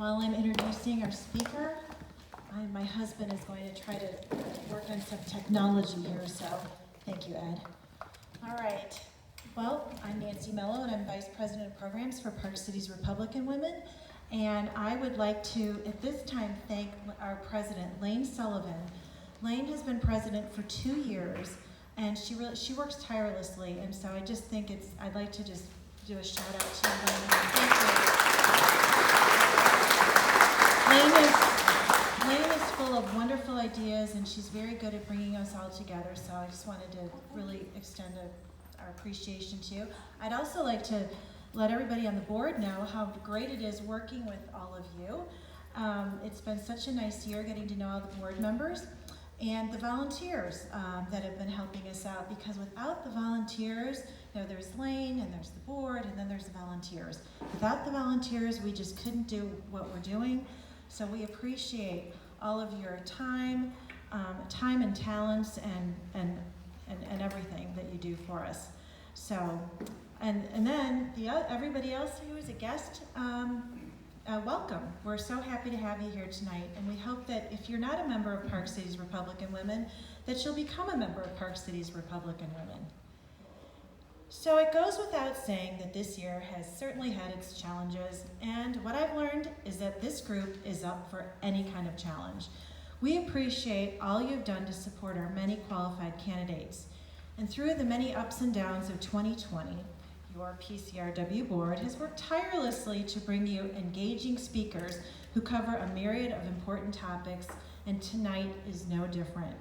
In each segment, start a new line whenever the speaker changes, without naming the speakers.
while I'm introducing our speaker, my husband is going to try to work on some technology here, so thank you, Ed. All right. Well, I'm Nancy Mello, and I'm Vice President of Programs for Park Cities Republican Women. And I would like to, at this time, thank our president, Lane Sullivan. Lane has been president for 2 years, and she works tirelessly. And so I just think I'd like to just do a shout out to Lane. Thank you. Lane is full of wonderful ideas, and she's very good at bringing us all together. So I just wanted to really extend our appreciation to you. I'd also like to let everybody on the board know how great it is working with all of you. It's been such a nice year getting to know all the board members and the volunteers that have been helping us out, because without the volunteers, there's Lane and there's the board and then there's the volunteers. Without the volunteers, we just couldn't do what we're doing. So we appreciate all of your time and talents and everything that you do for us. So, and then everybody else who is a guest, welcome. We're so happy to have you here tonight, and we hope that if you're not a member of Park Cities Republican Women, that you'll become a member of Park Cities Republican Women. So it goes without saying that this year has certainly had its challenges, and what I've learned is that this group is up for any kind of challenge. We appreciate all you've done to support our many qualified candidates. And through the many ups and downs of 2020, your PCRW board has worked tirelessly to bring you engaging speakers who cover a myriad of important topics, and tonight is no different.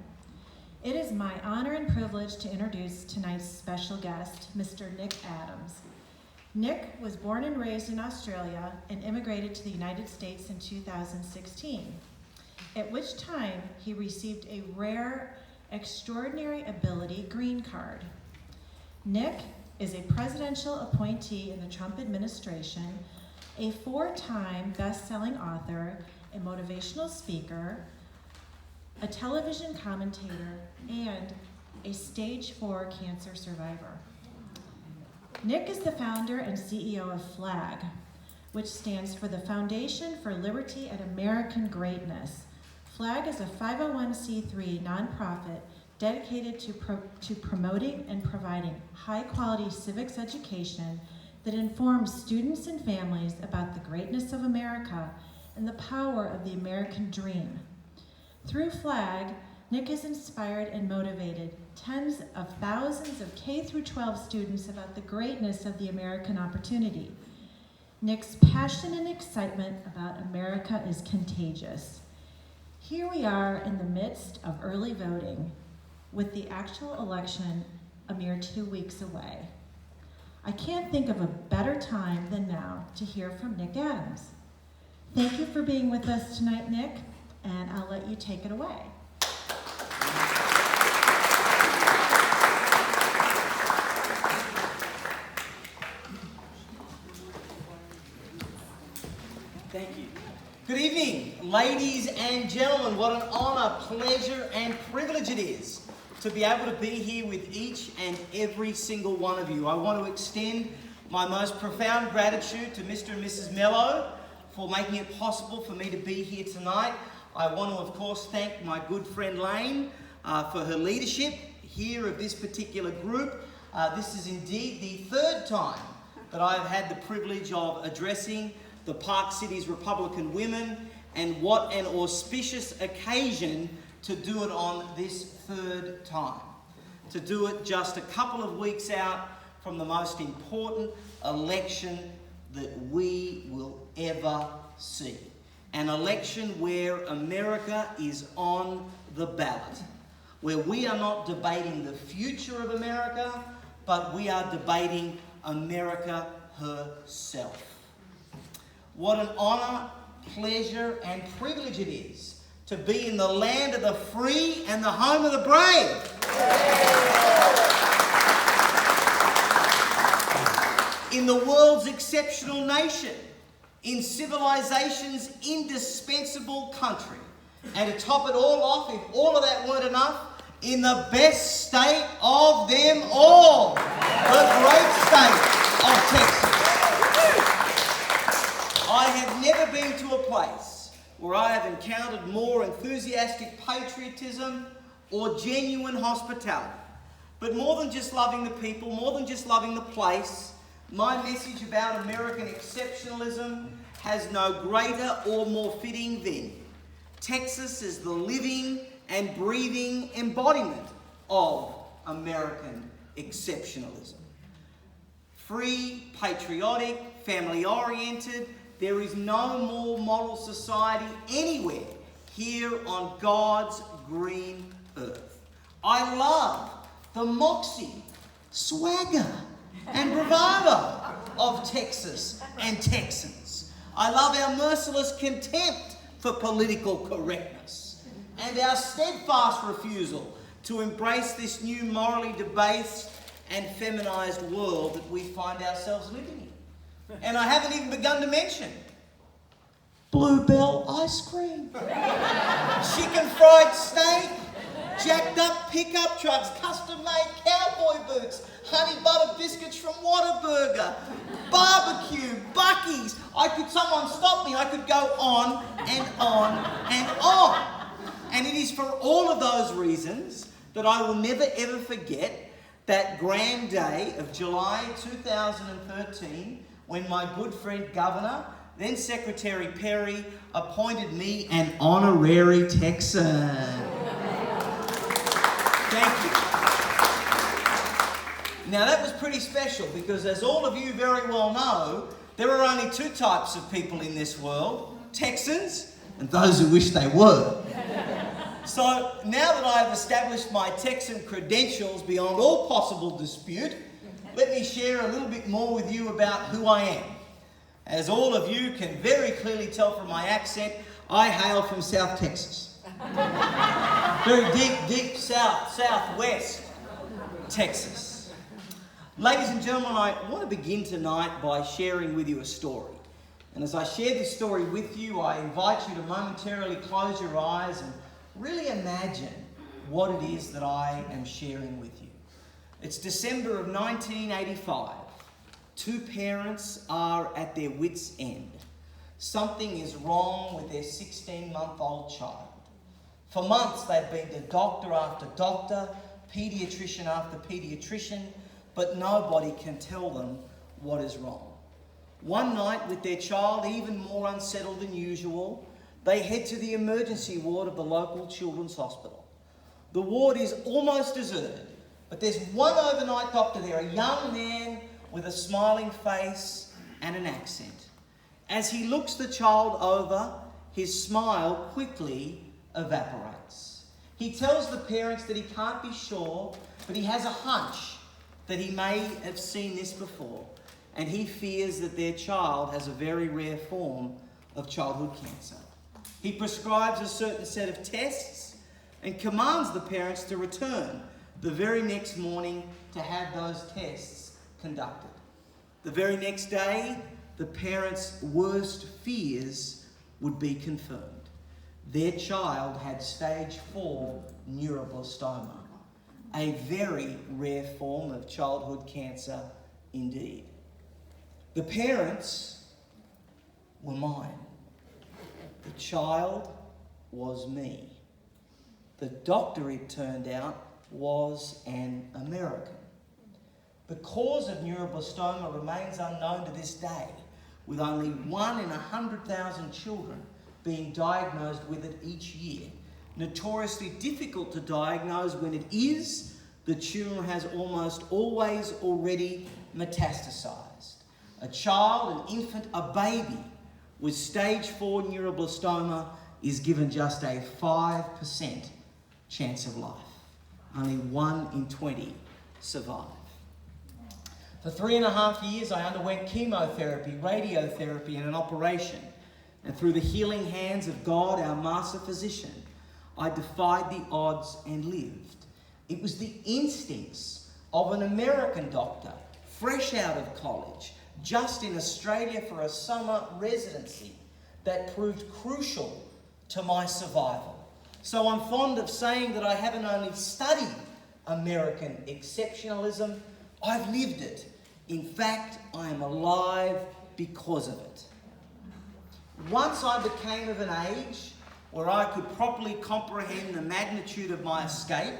It is my honor and privilege to introduce tonight's special guest, Mr. Nick Adams. Nick was born and raised in Australia and immigrated to the United States in 2016, at which time he received a rare, extraordinary ability green card. Nick is a presidential appointee in the Trump administration, a 4-time best-selling author, a motivational speaker, a television commentator, and a stage 4 cancer survivor. Nick is the founder and CEO of FLAG, which stands for the Foundation for Liberty and American Greatness. FLAG is a 501c3 nonprofit dedicated to promoting and providing high-quality civics education that informs students and families about the greatness of America and the power of the American dream. Through FLAG, Nick has inspired and motivated tens of thousands of K-12 students about the greatness of the American opportunity. Nick's passion and excitement about America is contagious. Here we are in the midst of early voting, with the actual election a mere 2 weeks away. I can't think of a better time than now to hear from Nick Adams. Thank you for being with us tonight, Nick, and I'll let you take it away.
Thank you. Good evening, ladies and gentlemen. What an honor, pleasure, and privilege it is to be able to be here with each and every single one of you. I want to extend my most profound gratitude to Mr. and Mrs. Mello for making it possible for me to be here tonight. I want to, of course, thank my good friend Lane for her leadership here of this particular group. This is indeed the 3rd time that I've had the privilege of addressing the Park Cities Republican Women, and what an auspicious occasion to do it on this 3rd time. To do it just a couple of weeks out from the most important election that we will ever see. An election where America is on the ballot, where we are not debating the future of America, but we are debating America herself. What an honor, pleasure, and privilege it is to be in the land of the free and the home of the brave. In the world's exceptional nation, in civilization's indispensable country, and to top it all off, if all of that weren't enough, in the best state of them all, the great state of Texas. I have never been to a place where I have encountered more enthusiastic patriotism or genuine hospitality. But more than just loving the people, more than just loving the place, my message about American exceptionalism has no greater or more fitting than Texas is the living and breathing embodiment of American exceptionalism. Free, patriotic, family-oriented, there is no more model society anywhere here on God's green earth. I love the moxie, swagger, and bravado of Texas and Texans. I love our merciless contempt for political correctness and our steadfast refusal to embrace this new morally debased and feminized world that we find ourselves living in. And I haven't even begun to mention Bluebell ice cream, chicken fried steak, jacked up pickup trucks, custom-made cowboy boots, honey butter biscuits from Whataburger, barbecue, Buc-ee's. Someone stop me, I could go on and on and on. And it is for all of those reasons that I will never ever forget that grand day of July 2013 when my good friend Governor, then Secretary Perry, appointed me an honorary Texan. Thank you. Now that was pretty special because, as all of you very well know, there are only two types of people in this world: Texans and those who wish they were. So now that I have established my Texan credentials beyond all possible dispute, let me share a little bit more with you about who I am. As all of you can very clearly tell from my accent, I hail from South Texas. Very deep southwest Texas. Ladies and gentlemen, I want to begin tonight by sharing with you a story. And as I share this story with you, I invite you to momentarily close your eyes and really imagine what it is that I am sharing with you. It's December of 1985. Two parents are at their wits' end. Something is wrong with their 16-month-old child. For months they've been to doctor after doctor, paediatrician after paediatrician, but nobody can tell them what is wrong. One night, with their child even more unsettled than usual, they head to the emergency ward of the local children's hospital. The ward is almost deserted, but there's one overnight doctor there, a young man with a smiling face and an accent. As he looks the child over, his smile quickly evaporates. He tells the parents that he can't be sure, but he has a hunch that he may have seen this before, and he fears that their child has a very rare form of childhood cancer. He prescribes a certain set of tests and commands the parents to return the very next morning to have those tests conducted. The very next day, the parents' worst fears would be confirmed. Their child had stage 4 neuroblastoma, a very rare form of childhood cancer indeed. The parents were mine. The child was me. The doctor, it turned out, was an American. The cause of neuroblastoma remains unknown to this day, with only 1 in 100,000 children being diagnosed with it each year. Notoriously difficult to diagnose. When it is, the tumour has almost always already metastasised. A child, an infant, a baby with stage 4 neuroblastoma is given just a 5% chance of life. Only 1 in 20 survive. For 3.5 years, I underwent chemotherapy, radiotherapy, and an operation. And through the healing hands of God, our master physician, I defied the odds and lived. It was the instincts of an American doctor, fresh out of college, just in Australia for a summer residency, that proved crucial to my survival. So I'm fond of saying that I haven't only studied American exceptionalism, I've lived it. In fact, I am alive because of it. once I became of an age where I could properly comprehend the magnitude of my escape,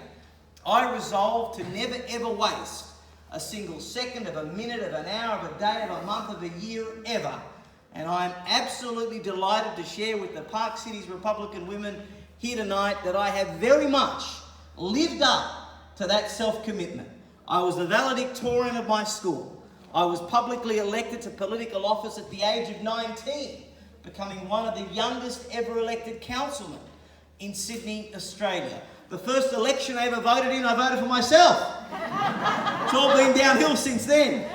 I resolved to never ever waste a single second of a minute, of an hour, of a day, of a month, of a year, ever. And I'm absolutely delighted to share with the Park Cities Republican women here tonight that I have very much lived up to that self-commitment. I was the valedictorian of my school. I was publicly elected to political office at the age of 19, becoming one of the youngest ever elected councilmen in Sydney, Australia. The first election I ever voted in, I voted for myself. It's all been downhill since then.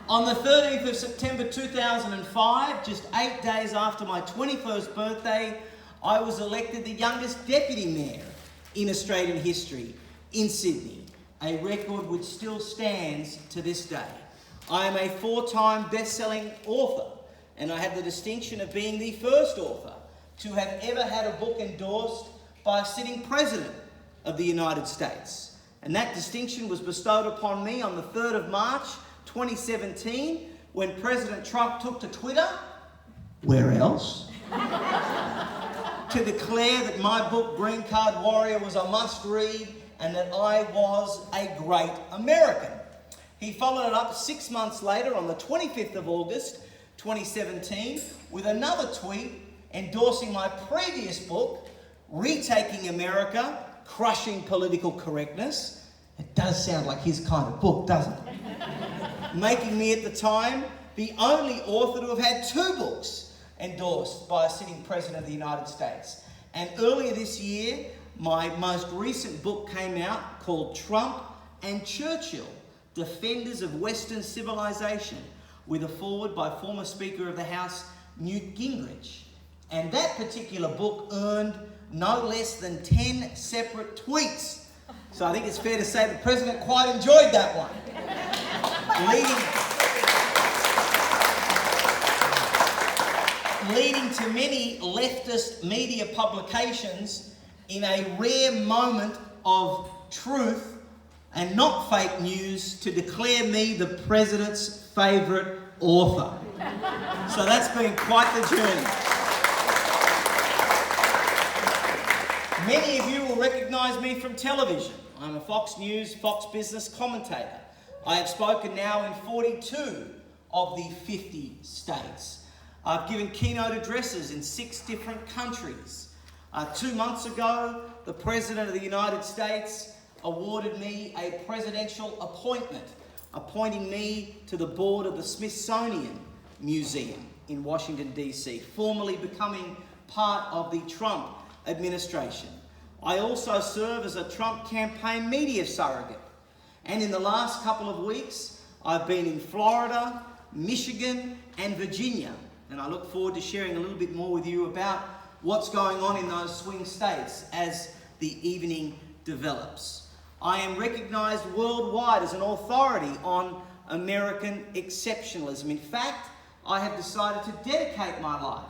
On the 13th of September 2005, just 8 days after my 21st birthday, I was elected the youngest deputy mayor in Australian history in Sydney, a record which still stands to this day. I am a 4-time best-selling author, and I have the distinction of being the first author to have ever had a book endorsed by a sitting president of the United States. And that distinction was bestowed upon me on the 3rd of March 2017 when President Trump took to Twitter, where else, to declare that my book Green Card Warrior was a must-read and that I was a great American. He followed it up 6 months later on the 25th of August 2017 with another tweet endorsing my previous book, Retaking America, Crushing Political Correctness. It does sound like his kind of book, doesn't it? Making me at the time the only author to have had 2 books endorsed by a sitting president of the United States. And earlier this year, my most recent book came out called Trump and Churchill, Defenders of Western Civilization, with a foreword by former Speaker of the House, Newt Gingrich. And that particular book earned no less than 10 separate tweets. So I think it's fair to say the President quite enjoyed that one. Leading to many leftist media publications in a rare moment of truth and not fake news to declare me the President's favourite author. So that's been quite the journey. Many of you will recognise me from television. I'm a Fox News, Fox Business commentator. I have spoken now in 42 of the 50 states. I've given keynote addresses in 6 different countries. 2 months ago, the President of the United States awarded me a presidential appointment, appointing me to the board of the Smithsonian Museum in Washington, D.C., formally becoming part of the Trump administration. I also serve as a Trump campaign media surrogate. And in the last couple of weeks, I've been in Florida, Michigan, and Virginia. And I look forward to sharing a little bit more with you about what's going on in those swing states as the evening develops. I am recognised worldwide as an authority on American exceptionalism. In fact, I have decided to dedicate my life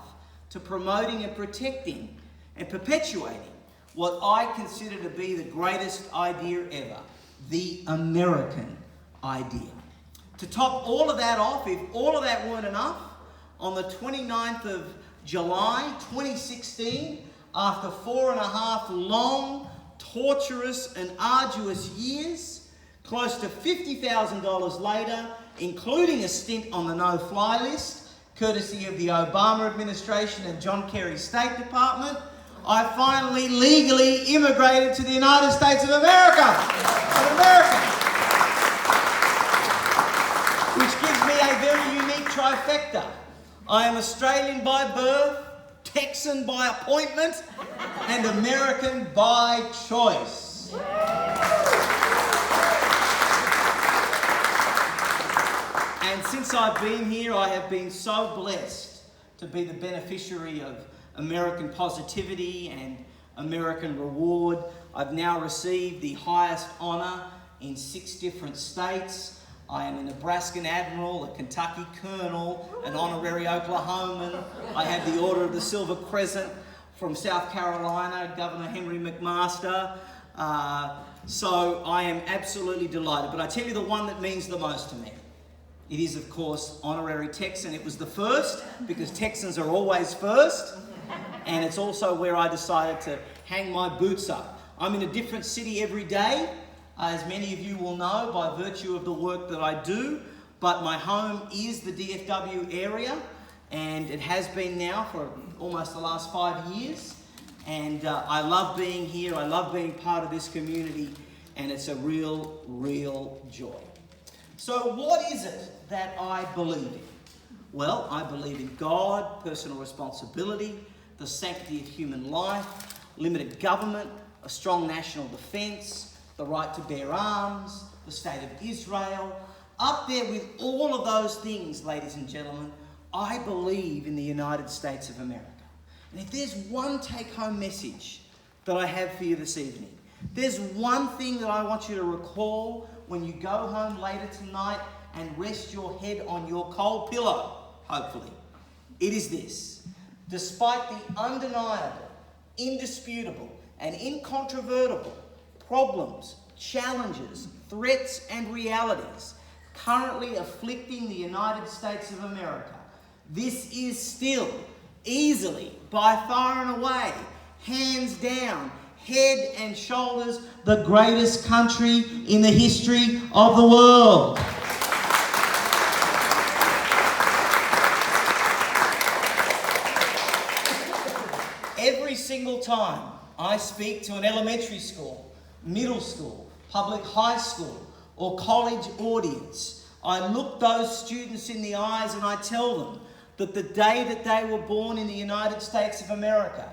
to promoting and protecting and perpetuating what I consider to be the greatest idea ever, the American idea. To top all of that off, if all of that weren't enough, on the 29th of July 2016, after 4.5 long, torturous and arduous years, close to $50,000 later, including a stint on the no-fly list, courtesy of the Obama administration and John Kerry's State Department, I finally legally immigrated to the United States of America. An American. Which gives me a very unique trifecta. I am Australian by birth, Texan by appointment, and American by choice. And since I've been here, I have been so blessed to be the beneficiary of American positivity and American reward. I've now received the highest honour in 6 different states. I am a Nebraskan Admiral, a Kentucky Colonel, an honorary Oklahoman. I have the Order of the Silver Crescent from South Carolina, Governor Henry McMaster. So I am absolutely delighted. But I tell you the one that means the most to me. It is, of course, honorary Texan. It was the first, because Texans are always first. And it's also where I decided to hang my boots up. I'm in a different city every day, as many of you will know by virtue of the work that I do. But my home is the DFW area, and it has been now for almost the last 5 years. And I love being here. I love being part of this community, and it's a real joy. So what is it that I believe in? Well, I believe in God, personal responsibility, the sanctity of human life, limited government, a strong national defence, the right to bear arms, the state of Israel. Up there with all of those things, ladies and gentlemen, I believe in the United States of America. And if there's one take-home message that I have for you this evening, there's one thing that I want you to recall when you go home later tonight and rest your head on your cold pillow, hopefully. It is this: despite the undeniable, indisputable, and incontrovertible problems, challenges, threats, and realities currently afflicting the United States of America, this is still easily, by far and away, hands down, head and shoulders, the greatest country in the history of the world. Every single time I speak to an elementary school, middle school, public high school, or college audience, I look those students in the eyes and I tell them that the day that they were born in the United States of America,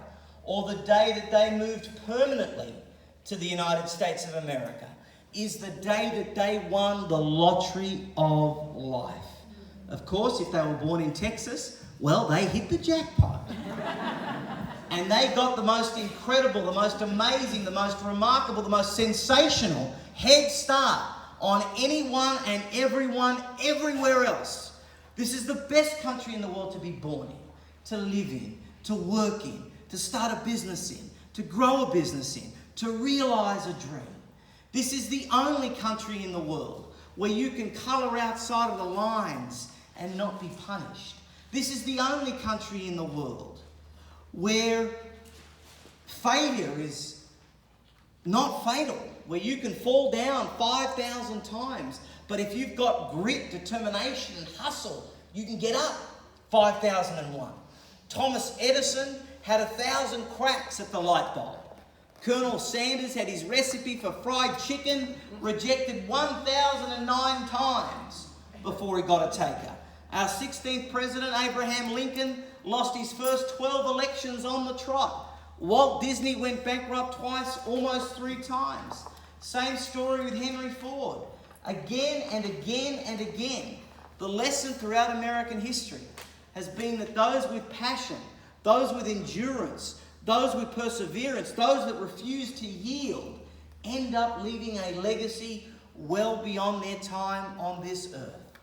or the day that they moved permanently to the United States of America, is the day that they won the lottery of life. Of course, if they were born in Texas, well, they hit the jackpot. And they got the most incredible, the most amazing, the most remarkable, the most sensational head start on anyone and everyone everywhere else. This is the best country in the world to be born in, to live in, to work in, to start a business in, to grow a business in, to realise a dream. This is the only country in the world where you can colour outside of the lines and not be punished. This is the only country in the world where failure is not fatal, where you can fall down 5,000 times, but if you've got grit, determination, and hustle, you can get up 5,001. Thomas Edison had 1,000 cracks at the light bulb. Colonel Sanders had his recipe for fried chicken rejected 1,009 times before he got a taker. Our 16th president, Abraham Lincoln, lost his first 12 elections on the trot. Walt Disney went bankrupt twice, almost 3 times. Same story with Henry Ford. Again and again and again, the lesson throughout American history has been that those with passion, those with endurance, those with perseverance, those that refuse to yield, end up leaving a legacy well beyond their time on this earth.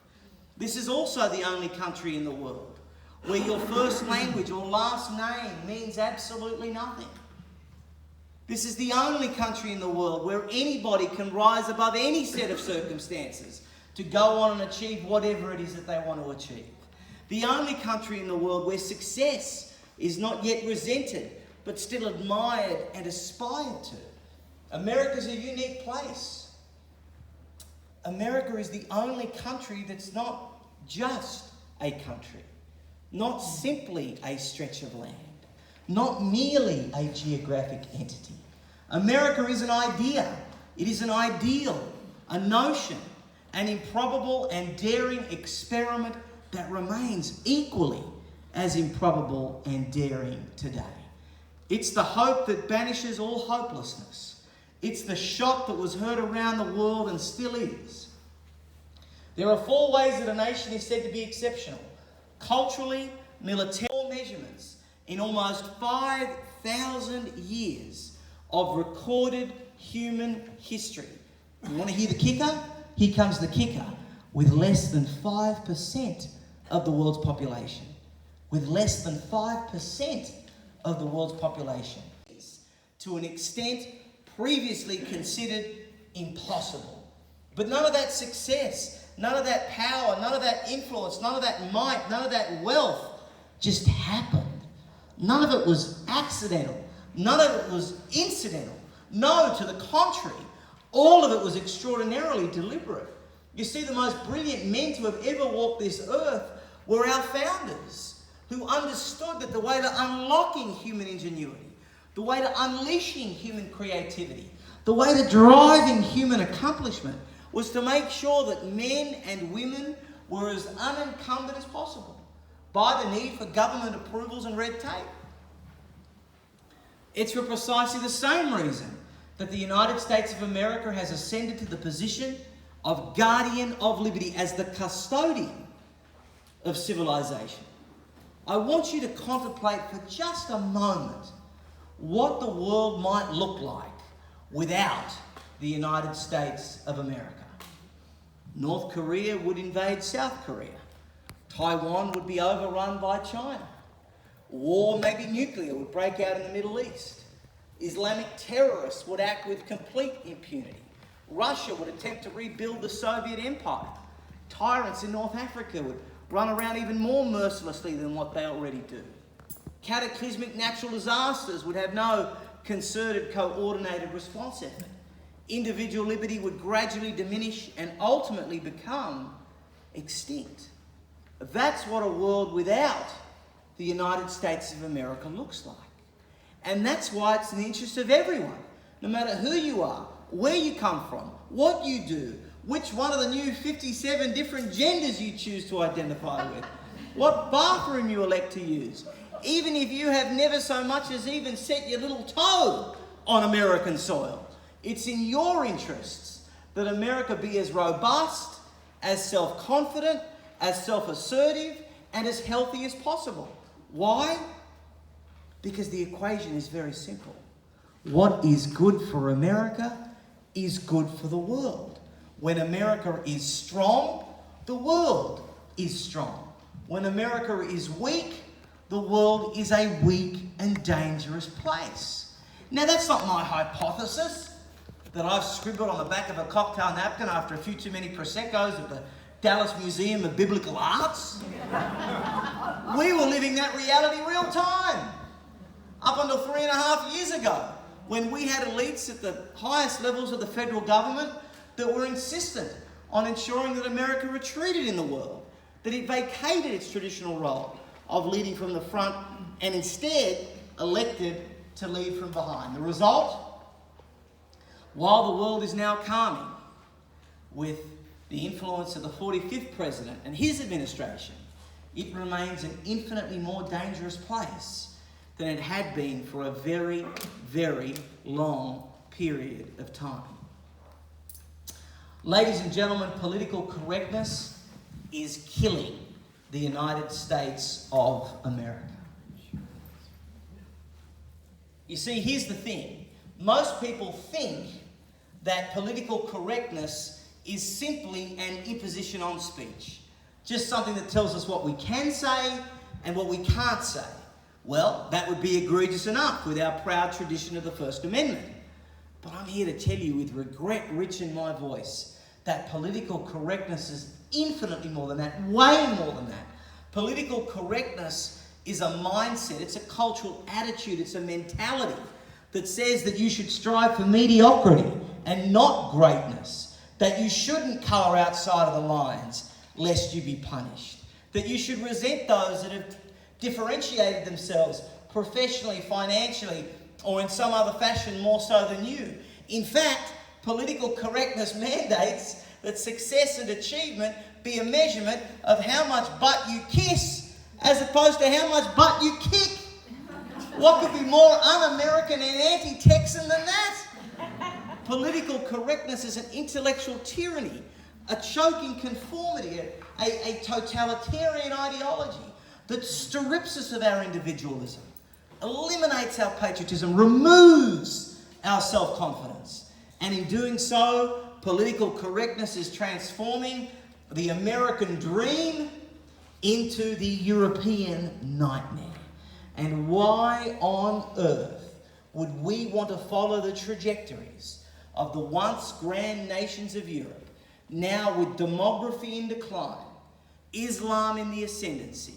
This is also the only country in the world where your first language or last name means absolutely nothing. This is the only country in the world where anybody can rise above any set of circumstances to go on and achieve whatever it is that they want to achieve. The only country in the world where success is not yet resented, but still admired and aspired to. America's a unique place. America is the only country that's not just a country, not simply a stretch of land, not merely a geographic entity. America is an idea. It is an ideal, a notion, an improbable and daring experiment that remains equally as improbable and daring today. It's the hope that banishes all hopelessness. It's the shot that was heard around the world and still is. There are 4 ways that a nation is said to be exceptional: culturally, militarily, measurements in almost 5,000 years of recorded human history. You want to hear the kicker? Here comes the kicker. With less than 5% of the world's population. With less than 5% of the world's population. To an extent previously considered impossible. But none of that success, none of that power, none of that influence, none of that might, none of that wealth just happened. None of it was accidental. None of it was incidental. No, to the contrary, all of it was extraordinarily deliberate. You see, the most brilliant men to have ever walked this earth were our founders, who understood that the way to unlocking human ingenuity, the way to unleashing human creativity, the way to driving human accomplishment was to make sure that men and women were as unencumbered as possible by the need for government approvals and red tape. It's for precisely the same reason that the United States of America has ascended to the position of guardian of liberty, as the custodian of civilization. I want you to contemplate for just a moment what the world might look like without the United States of America. North Korea would invade South Korea. Taiwan would be overrun by China. War, maybe nuclear, would break out in the Middle East. Islamic terrorists would act with complete impunity. Russia would attempt to rebuild the Soviet Empire. Tyrants in North Africa would run around even more mercilessly than what they already do. Cataclysmic natural disasters would have no concerted, coordinated response effort. Individual liberty would gradually diminish and ultimately become extinct. That's what a world without the United States of America looks like. And that's why it's in the interest of everyone, no matter who you are, where you come from, what you do, which one of the new 57 different genders you choose to identify with, what bathroom you elect to use, even if you have never so much as even set your little toe on American soil. It's in your interests that America be as robust, as self-confident, as self-assertive, and as healthy as possible. Why? Because the equation is very simple. What is good for America is good for the world. When America is strong, the world is strong. When America is weak, the world is a weak and dangerous place. Now, that's not my hypothesis that I've scribbled on the back of a cocktail napkin after a few too many Prosecco's at the Dallas Museum of Biblical Arts. We were living that reality real time. Up until 3.5 years ago, when we had elites at the highest levels of the federal government that were insistent on ensuring that America retreated in the world, that it vacated its traditional role of leading from the front and instead elected to lead from behind. The result? While the world is now calming with the influence of the 45th president and his administration, it remains an infinitely more dangerous place than it had been for a very, very long period of time. Ladies and gentlemen, political correctness is killing the United States of America. You see, here's the thing. Most people think that political correctness is simply an imposition on speech. Just something that tells us what we can say and what we can't say. Well, that would be egregious enough with our proud tradition of the First Amendment. But I'm here to tell you with regret rich in my voice that political correctness is infinitely more than that, way more than that. Political correctness is a mindset, it's a cultural attitude, it's a mentality that says that you should strive for mediocrity and not greatness, that you shouldn't colour outside of the lines lest you be punished, that you should resent those that have differentiated themselves professionally, financially, or in some other fashion more so than you. In fact, political correctness mandates that success and achievement be a measurement of how much butt you kiss as opposed to how much butt you kick. What could be more un-American and anti-Texan than that? Political correctness is an intellectual tyranny, a choking conformity, a totalitarian ideology that strips us of our individualism, eliminates our patriotism, removes our self-confidence. And in doing so, political correctness is transforming the American dream into the European nightmare. And why on earth would we want to follow the trajectories of the once grand nations of Europe now with demography in decline, Islam in the ascendancy,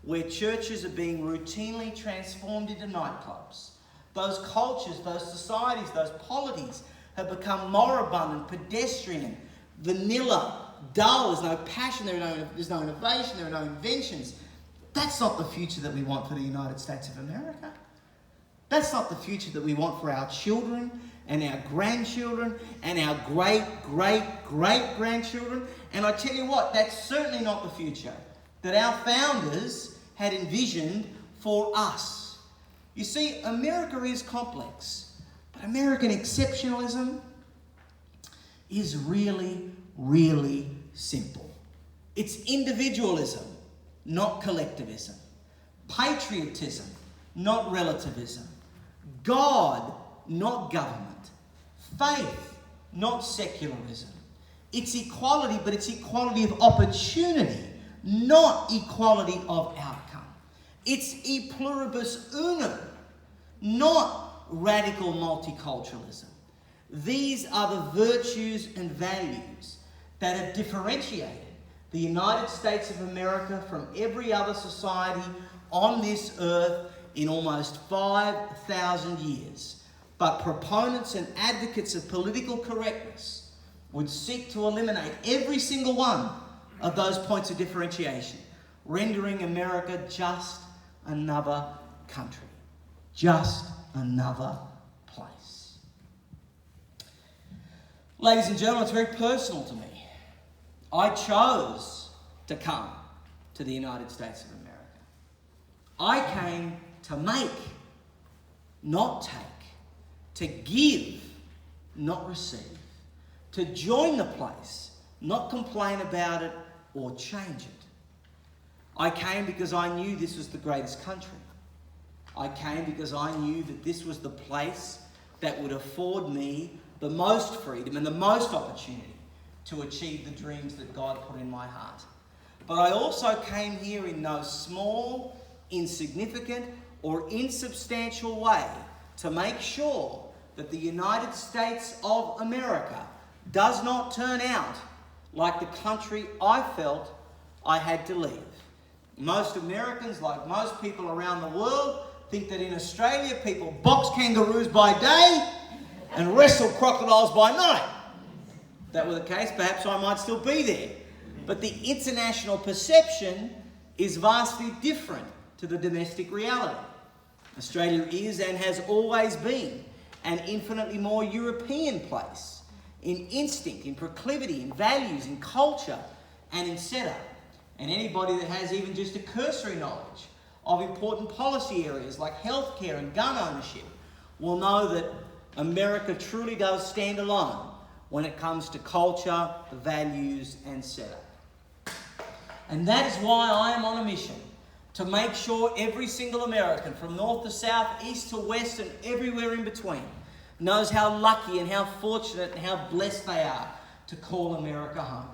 where churches are being routinely transformed into nightclubs, those cultures, those societies, those polities have become moribund and pedestrian, vanilla, dull, there's no passion, there's no innovation, there are no inventions. That's not the future that we want for the United States of America. That's not the future that we want for our children and our grandchildren and our great-great-great-grandchildren. And I tell you what, that's certainly not the future that our founders had envisioned for us. You see, America is complex, but American exceptionalism is really, really simple. It's individualism, not collectivism. Patriotism, not relativism. God, not government. Faith, not secularism. It's equality, but it's equality of opportunity, not equality of outcome. It's e pluribus unum, not radical multiculturalism. These are the virtues and values that have differentiated the United States of America from every other society on this earth in almost 5,000 years. But proponents and advocates of political correctness would seek to eliminate every single one of those points of differentiation, rendering America just another country, just another place. Ladies and gentlemen, it's very personal to me. I chose to come to the United States of America. I came to make, not take, to give, not receive, to join the place, not complain about it or change it. I came because I knew this was the greatest country. I came because I knew that this was the place that would afford me the most freedom and the most opportunity to achieve the dreams that God put in my heart. But I also came here in no small, insignificant, or insubstantial way to make sure that the United States of America does not turn out like the country I felt I had to leave. Most Americans, like most people around the world, think that in Australia people box kangaroos by day and wrestle crocodiles by night. If that were the case, perhaps I might still be there. But the international perception is vastly different to the domestic reality. Australia is and has always been an infinitely more European place in instinct, in proclivity, in values, in culture, and in setup. And anybody that has even just a cursory knowledge of important policy areas like healthcare and gun ownership will know that America truly does stand alone when it comes to culture, values, and setup. And that is why I am on a mission to make sure every single American, from north to south, east to west, and everywhere in between, knows how lucky and how fortunate and how blessed they are to call America home.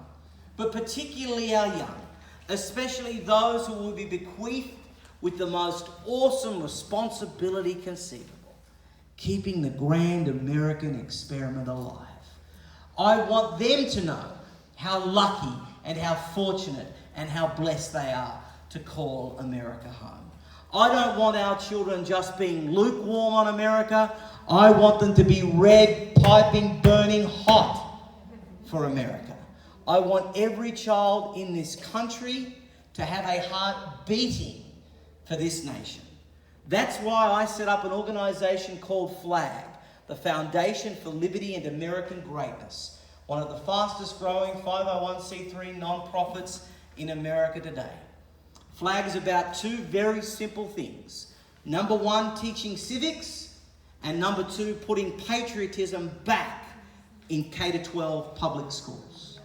But particularly our young, especially those who will be bequeathed with the most awesome responsibility conceivable, keeping the grand American experiment alive. I want them to know how lucky and how fortunate and how blessed they are to call America home. I don't want our children just being lukewarm on America. I want them to be red, piping, burning hot for America. I want every child in this country to have a heart beating for this nation. That's why I set up an organisation called FLAG, the Foundation for Liberty and American Greatness, one of the fastest growing 501c3 non-profits in America today. FLAG is about two very simple things. Number one, teaching civics, and number two, putting patriotism back in K-12 public schools.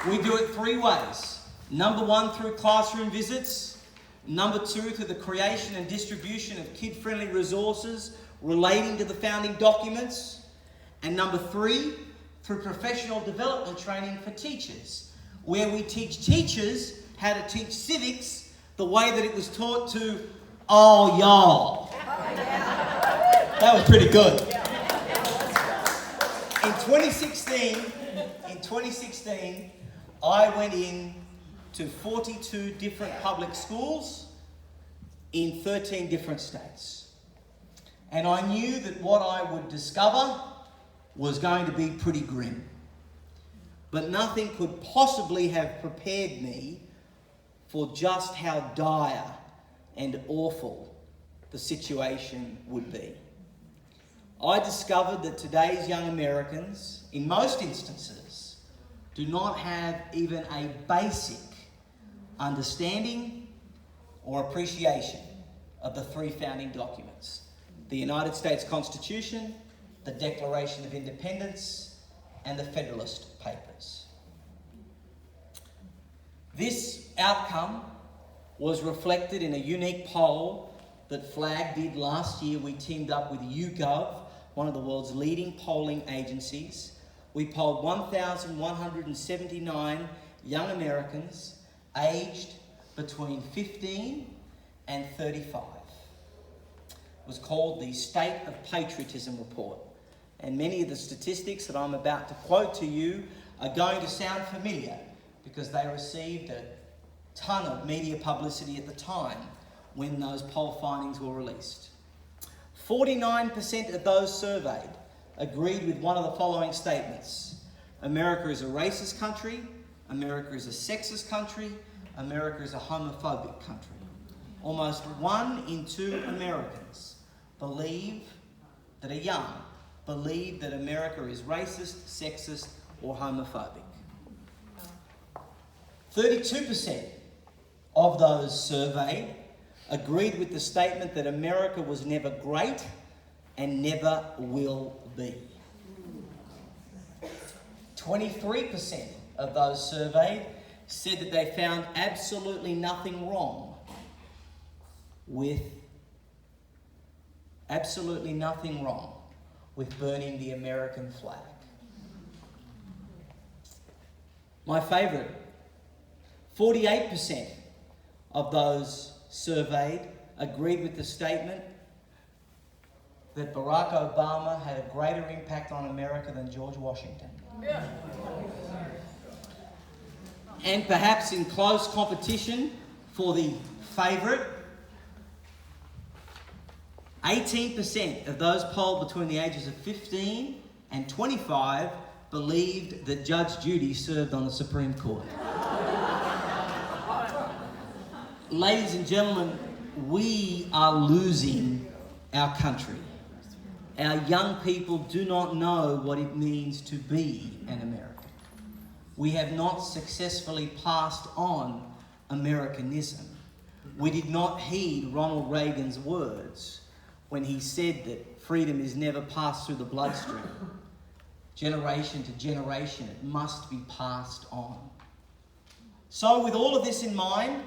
We do it three ways. Number one, through classroom visits. Number two, through the creation and distribution of kid-friendly resources relating to the founding documents. And number three, through professional development training for teachers, where we teach teachers how to teach civics the way that it was taught to all y'all. That was pretty good. 2016, I went in to 42 different public schools in 13 different states. And I knew that what I would discover was going to be pretty grim. But nothing could possibly have prepared me for just how dire and awful the situation would be. I discovered that today's young Americans, in most instances, do not have even a basic understanding or appreciation of the three founding documents: the United States Constitution, the Declaration of Independence, and the Federalist Papers. This outcome was reflected in a unique poll that FLAG did last year. We teamed up with YouGov, one of the world's leading polling agencies. We polled 1,179 young Americans aged between 15 and 35. It was called the State of Patriotism Report. And many of the statistics that I'm about to quote to you are going to sound familiar because they received a ton of media publicity at the time when those poll findings were released. 49% of those surveyed agreed with one of the following statements: America is a racist country, America is a sexist country, America is a homophobic country. Almost 1 in 2 Americans believe that America is racist, sexist, or homophobic. 32% of those surveyed agreed with the statement that America was never great and never will be. 23% of those surveyed said that they found absolutely nothing wrong with burning the American flag. My favourite, 48% of those surveyed agreed with the statement that Barack Obama had a greater impact on America than George Washington. Yeah. And perhaps in close competition for the favourite, 18% of those polled between the ages of 15 and 25 believed that Judge Judy served on the Supreme Court. Ladies and gentlemen, we are losing our country. Our young people do not know what it means to be an American. We have not successfully passed on Americanism. We did not heed Ronald Reagan's words when he said that freedom is never passed through the bloodstream. Generation to generation, it must be passed on. So with all of this in mind,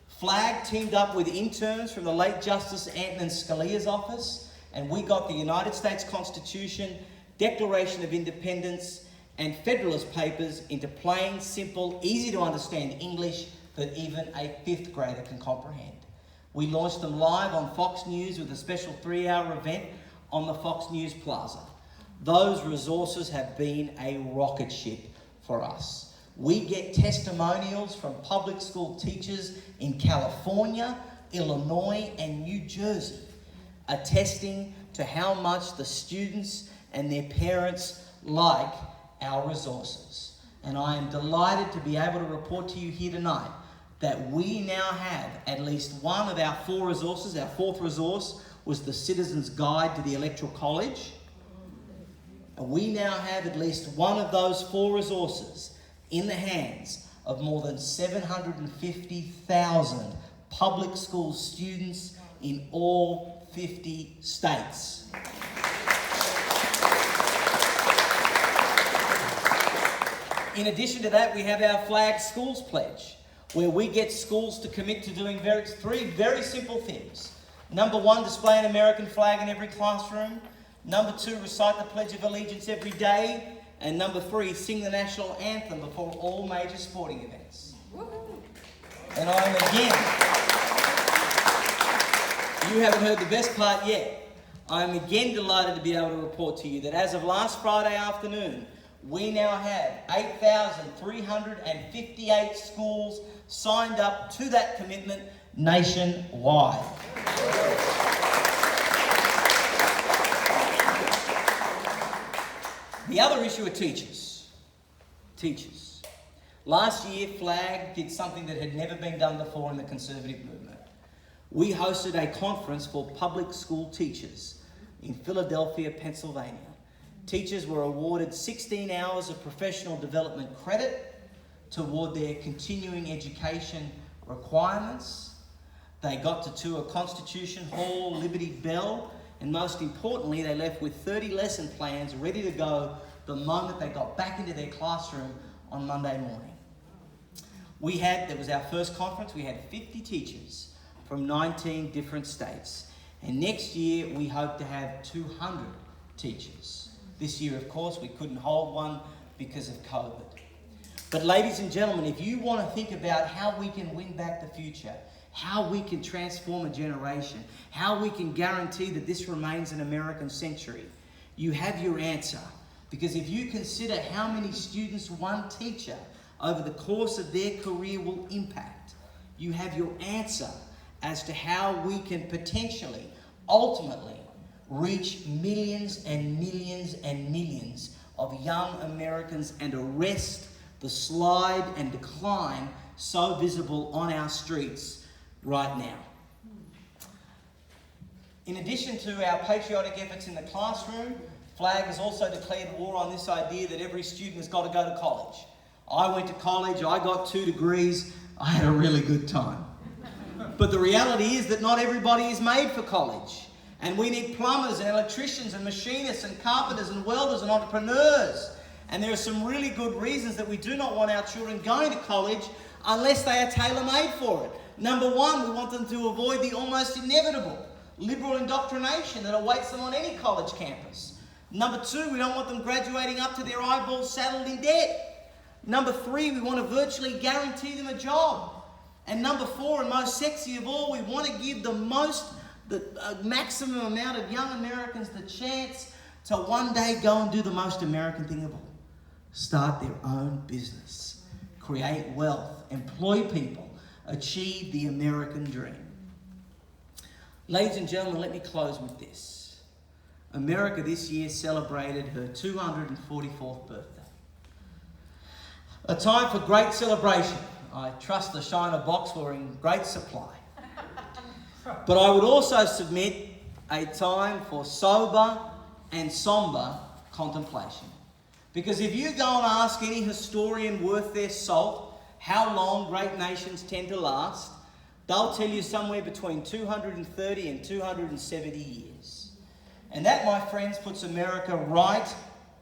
FLAG teamed up with interns from the late Justice Antonin Scalia's office, and we got the United States Constitution, Declaration of Independence, and Federalist Papers into plain, simple, easy to understand English that even a 5th grader can comprehend. We launched them live on Fox News with a special 3-hour event on the Fox News Plaza. Those resources have been a rocket ship for us. We get testimonials from public school teachers in California, Illinois, and New Jersey attesting to how much the students and their parents like our resources. And I am delighted to be able to report to you here tonight that we now have at least one of our 4 resources. Our 4th resource was the Citizen's Guide to the Electoral College. And we now have at least one of those 4 resources in the hands of more than 750,000 public school students in all 50 states. In addition to that, we have our FLAG Schools Pledge, where we get schools to commit to doing 3 very simple things. Number 1, display an American flag in every classroom. Number 2, recite the Pledge of Allegiance every day. And number 3, sing the national anthem before all major sporting events. And you haven't heard the best part yet. I'm again delighted to be able to report to you that as of last Friday afternoon, we now have 8,358 schools signed up to that commitment nationwide. The other issue are teachers. Teachers. Last year, FLAG did something that had never been done before in the Conservative movement. We hosted a conference for public school teachers in Philadelphia, Pennsylvania. Teachers were awarded 16 hours of professional development credit toward their continuing education requirements. They got to tour Constitution Hall, Liberty Bell, and most importantly, they left with 30 lesson plans ready to go the moment they got back into their classroom on Monday morning. That was our first conference. We had 50 teachers from 19 different states. And next year, we hope to have 200 teachers. This year, of course, we couldn't hold one because of COVID. But ladies and gentlemen, if you want to think about how we can win back the future, how we can transform a generation, how we can guarantee that this remains an American century, you have your answer. Because if you consider how many students one teacher over the course of their career will impact, you have your answer as to how we can potentially, ultimately, reach millions and millions and millions of young Americans and arrest the slide and decline so visible on our streets right now. In addition to our patriotic efforts in the classroom, FLAG has also declared war on this idea that every student has got to go to college. I went to college, I got 2 degrees, I had a really good time. But the reality is that not everybody is made for college. And we need plumbers and electricians and machinists and carpenters and welders and entrepreneurs. And there are some really good reasons that we do not want our children going to college unless they are tailor-made for it. Number one, we want them to avoid the almost inevitable liberal indoctrination that awaits them on any college campus. Number two, we don't want them graduating up to their eyeballs saddled in debt. Number three, we want to virtually guarantee them a job. And number four, and most sexy of all, we want to give the maximum amount of young Americans the chance to one day go and do the most American thing of all. Start their own business, create wealth, employ people, achieve the American dream. Ladies and gentlemen, let me close with this. America this year celebrated her 244th birthday. A time for great celebration. I trust the Shiner box were in great supply. But I would also submit a time for sober and somber contemplation. Because if you go and ask any historian worth their salt how long great nations tend to last, they'll tell you somewhere between 230 and 270 years. And that, my friends, puts America right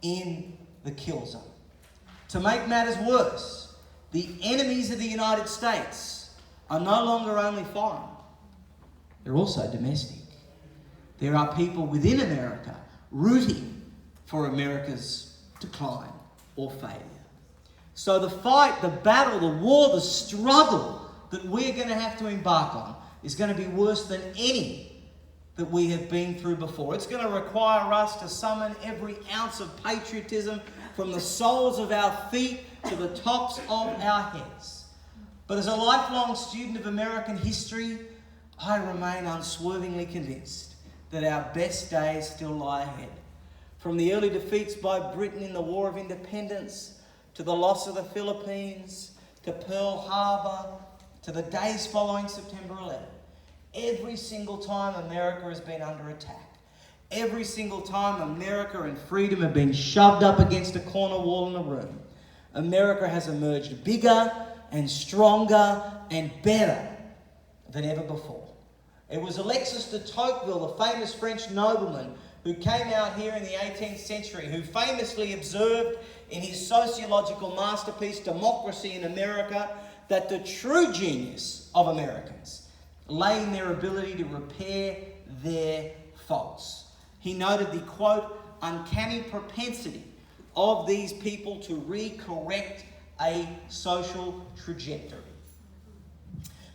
in the kill zone. To make matters worse, the enemies of the United States are no longer only foreign, they're also domestic. There are people within America rooting for America's decline or failure. So the fight, the battle, the war, the struggle that we're going to have to embark on is going to be worse than any that we have been through before. It's going to require us to summon every ounce of patriotism from the soles of our feet to the tops of our heads. But as a lifelong student of American history, I remain unswervingly convinced that our best days still lie ahead. From the early defeats by Britain in the War of Independence, to the loss of the Philippines, to Pearl Harbor, to the days following September 11. Every single time America has been under attack. Every single time America and freedom have been shoved up against a corner wall in a room, America has emerged bigger and stronger and better than ever before. It was Alexis de Tocqueville, the famous French nobleman, who came out here in the 18th century, who famously observed in his sociological masterpiece, Democracy in America, that the true genius of Americans lay in their ability to repair their faults. He noted the, quote, uncanny propensity of these people to recorrect a social trajectory.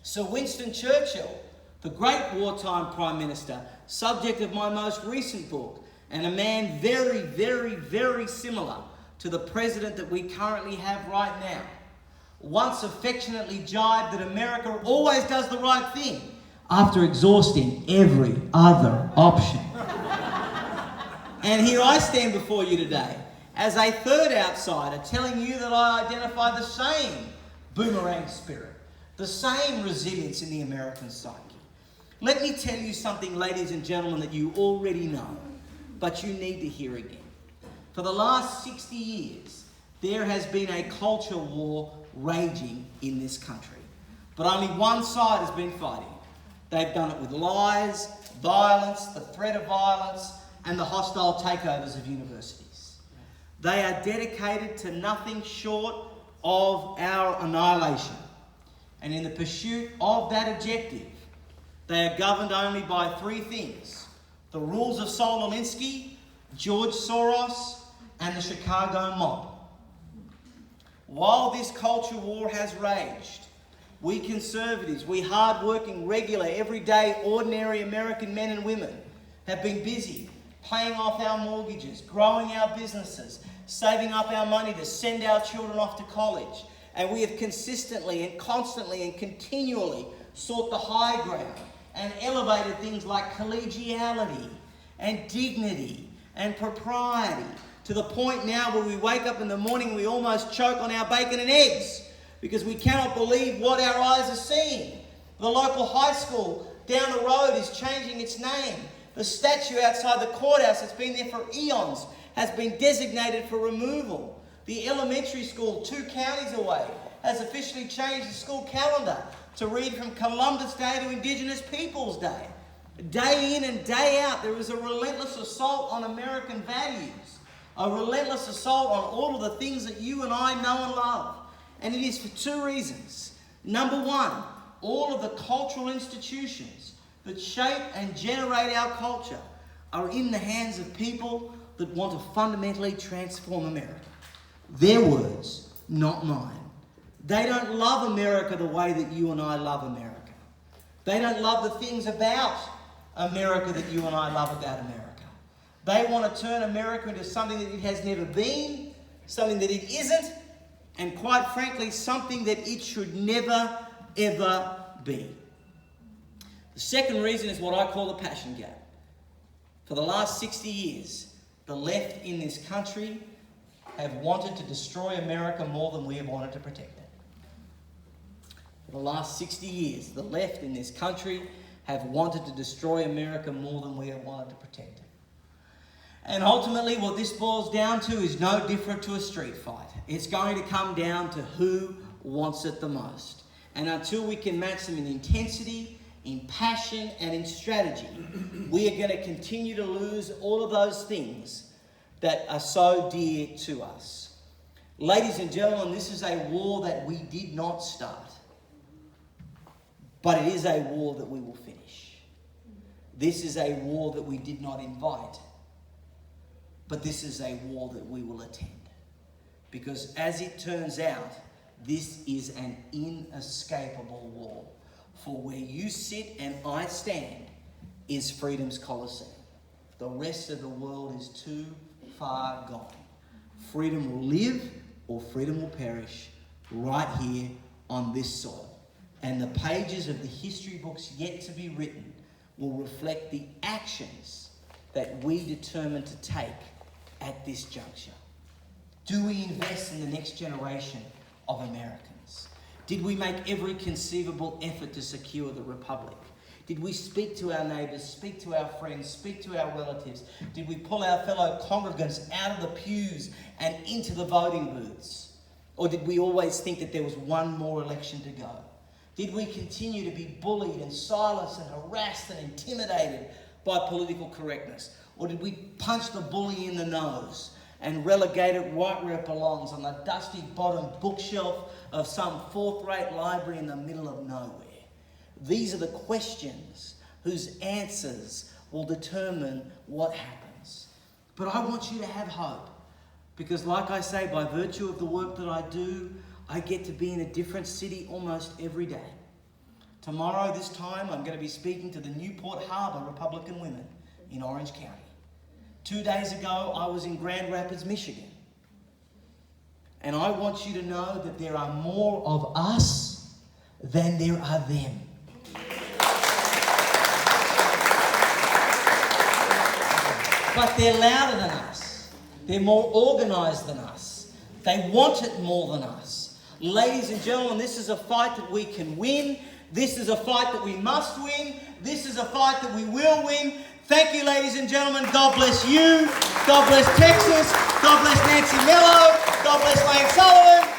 Sir Winston Churchill the great wartime Prime Minister, subject of my most recent book, and a man very, very, very similar to the president that we currently have right now, once affectionately jibed that America always does the right thing after exhausting every other option. And here I stand before you today as a third outsider telling you that I identify the same boomerang spirit, the same resilience in the American psyche. Let me tell you something, ladies and gentlemen, that you already know, but you need to hear again. For the last 60 years, there has been a culture war raging in this country. But only one side has been fighting. They've done it with lies, violence, the threat of violence, and the hostile takeovers of universities. They are dedicated to nothing short of our annihilation. And in the pursuit of that objective, they are governed only by three things: the rules of Saul Alinsky, George Soros, and the Chicago mob. While this culture war has raged, we conservatives, we hard-working, regular, everyday, ordinary American men and women have been busy paying off our mortgages, growing our businesses, saving up our money to send our children off to college. And we have consistently and constantly and continually sought the high ground and elevated things like collegiality and dignity and propriety, to the point now where we wake up in the morning and we almost choke on our bacon and eggs because we cannot believe what our eyes are seeing. The local high school down the road is changing its name. The statue outside the courthouse that's been there for eons has been designated for removal. The elementary school 2 counties away has officially changed the school calendar to read from Columbus Day to Indigenous Peoples Day. Day in and day out, there is a relentless assault on American values, a relentless assault on all of the things that you and I know and love. And it is for two reasons. Number one, all of the cultural institutions that shape and generate our culture are in the hands of people that want to fundamentally transform America. Their words, not mine. They don't love America the way that you and I love America. They don't love the things about America that you and I love about America. They want to turn America into something that it has never been, something that it isn't, and quite frankly, something that it should never, ever be. The second reason is what I call the passion gap. For the last 60 years, the left in this country have wanted to destroy America more than we have wanted to protect it. For the last 60 years, the left in this country have wanted to destroy America more than we have wanted to protect it. And ultimately, what this boils down to is no different to a street fight. It's going to come down to who wants it the most. And until we can match them in intensity, in passion, and in strategy, we are going to continue to lose all of those things that are so dear to us. Ladies and gentlemen, this is a war that we did not start, but it is a war that we will finish. This is a war that we did not invite, but this is a war that we will attend. Because as it turns out, this is an inescapable war. For where you sit and I stand is freedom's Colosseum. The rest of the world is too far gone. Freedom will live or freedom will perish right here on this soil. And the pages of the history books yet to be written will reflect the actions that we determine to take at this juncture. Do we invest in the next generation of Americans? Did we make every conceivable effort to secure the Republic? Did we speak to our neighbours, speak to our friends, speak to our relatives? Did we pull our fellow congregants out of the pews and into the voting booths? Or did we always think that there was one more election to go? Did we continue to be bullied and silenced and harassed and intimidated by political correctness? Or did we punch the bully in the nose and relegate it right where it belongs, on the dusty bottom bookshelf of some fourth-rate library in the middle of nowhere? These are the questions whose answers will determine what happens. But I want you to have hope, because like I say, by virtue of the work that I do, I get to be in a different city almost every day. Tomorrow, this time, I'm going to be speaking to the Newport Harbor Republican women in Orange County. 2 days ago, I was in Grand Rapids, Michigan. And I want you to know that there are more of us than there are them. But they're louder than us. They're more organised than us. They want it more than us. Ladies and gentlemen, this is a fight that we can win. This is a fight that we must win. This is a fight that we will win. Thank you, ladies and gentlemen. God bless you. God bless Texas. God bless Nancy Mello. God bless Lane Sullivan.